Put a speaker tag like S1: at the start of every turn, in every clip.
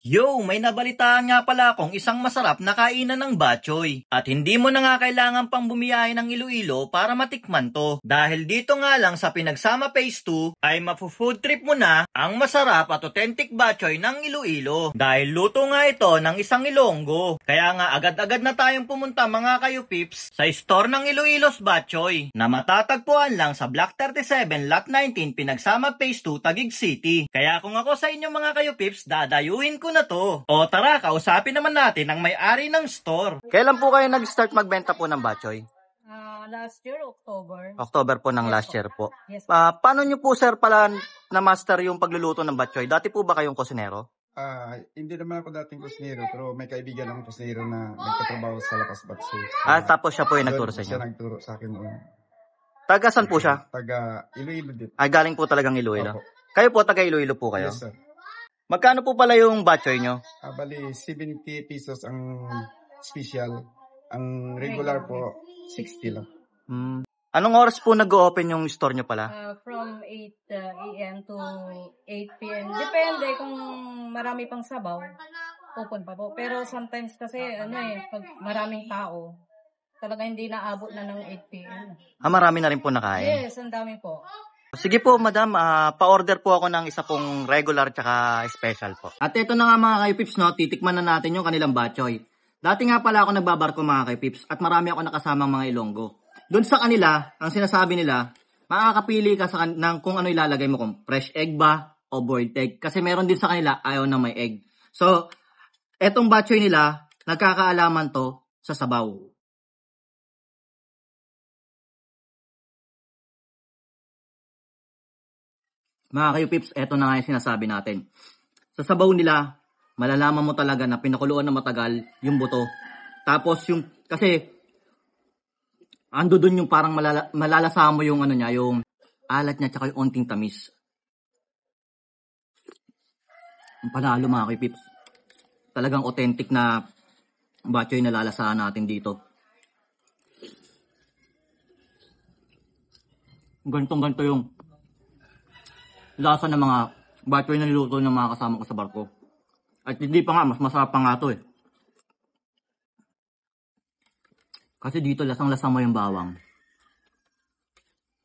S1: Yo, may nabalitaan nga pala akong isang masarap na kainan ng batchoy. At hindi mo na nga kailangan pang bumiyahe ng Iloilo para matikman to. Dahil dito nga lang sa Pinagsama Phase 2 ay mapu-food trip mo na ang masarap at authentic batchoy ng Iloilo. Dahil luto nga ito ng isang Ilonggo. Kaya nga agad-agad na tayong pumunta mga kayo pips sa store ng Iloilo's Batchoy na matatagpuan lang sa Block 37 Lot 19 Pinagsama Phase 2 Taguig City. Kaya kung ako sa inyo mga kayo pips, dadayuhin ko na to. O tara, kausapin naman natin ang may-ari ng store. Kailan po kayo nag-start magbenta po ng batchoy?
S2: Last year, October.
S1: October po ng last year po.
S2: Yes.
S1: Paano nyo po sir pala na-master yung pagluluto ng batchoy? Dati po ba kayong kusinero?
S3: Hindi naman ako dating kusinero, pero may kaibigan akong kusinero na nagtatrabaho sa Lakas Batchoy.
S1: Tapos siya po yung nagturo sa inyo?
S3: Siya nagturo sa akin noon.
S1: Taga saan po siya?
S3: Taga Iloilo din.
S1: Galing po talagang Iloilo.
S3: Opo.
S1: Kayo po taga Iloilo po kayo?
S3: Yes, sir.
S1: Magkano po pala yung batchoy nyo?
S3: Bali, 70 pesos ang special. Ang regular po, 60 lang.
S1: Anong oras po nag-open yung store nyo pala?
S2: From 8 a.m. to 8 p.m. Depende kung marami pang sabaw, open pa po. Pero sometimes kasi, pag maraming tao, talaga hindi naabot na ng 8 p.m.
S1: Marami na rin po nakain?
S2: Yes, ang dami po.
S1: Sige po, madam. Pa-order po ako ng isa pong regular tsaka special po. At ito na nga mga kaypips, no? Titikman na natin yung kanilang batchoy. Dati nga pala ako nagbabarko mga kaypips at marami ako nakasamang mga Ilonggo. Doon sa kanila, ang sinasabi nila, makakapili ka ng kung ano ilalagay mo, kung fresh egg ba o boiled egg. Kasi meron din sa kanila ayaw na may egg. So, etong batchoy nila, nagkakaalaman to sa sabaw. Mga kayo pips, eto na nga yung sinasabi natin. Sa sabaw nila, malalaman mo talaga na pinakuluan na matagal yung buto. Tapos yung, kasi, ando dun yung parang malalasa mo yung ano niya, yung alat niya tsaka yung onting tamis. Ang panalo mga kayo pips. Talagang authentic na batchoy na lalasahan natin dito. Ganito yung lasa ng mga batchoy na niluto ng mga kasama ko sa barko. At hindi pa nga, mas masarap pa nga to eh. Kasi dito lasang-lasa mo yung bawang.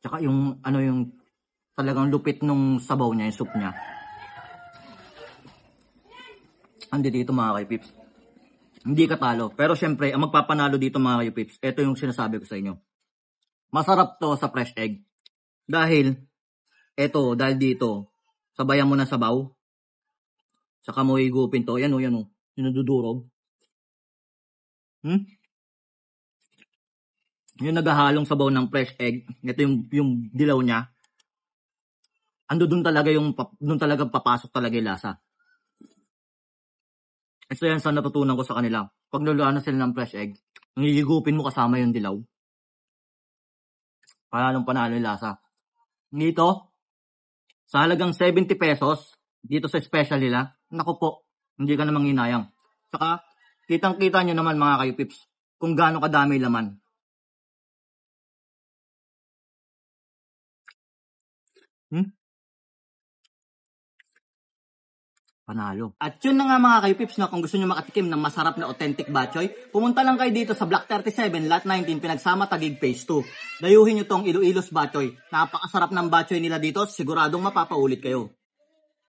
S1: Tsaka yung yung talagang lupit nung sabaw niya, yung soup niya. Andi dito mga kaypips. Hindi katalo. Pero syempre, ang magpapanalo dito mga kaypips, ito yung sinasabi ko sa inyo. Masarap to sa fresh egg. Dahil dito, sabayan mo na sabaw. Saka mo higupin to. Yan o, nadudurog. Yung naghahalong sabaw ng fresh egg. Ito yung dilaw niya. Doon talaga papasok talaga yung lasa. Ito yan sa natutunan ko sa kanila. Pag naluan na sila ng fresh egg, higupin mo kasama yung dilaw. Panalo yung lasa. Dito, sa halagang 70 pesos, dito sa special nila, naku po, hindi ka namang hinayang. Saka, kitang-kita nyo naman mga kayo pips, kung gaano kadami laman. Panalo. At yun na nga mga kayo pips, na kung gusto nyo makatikim ng masarap na authentic batchoy, pumunta lang kayo dito sa Block 37, Lot 19, Pinagsama Taguig Phase 2. Dayuhin nyo tong Iloilo's Batchoy. Napakasarap ng batchoy nila dito, siguradong mapapaulit kayo.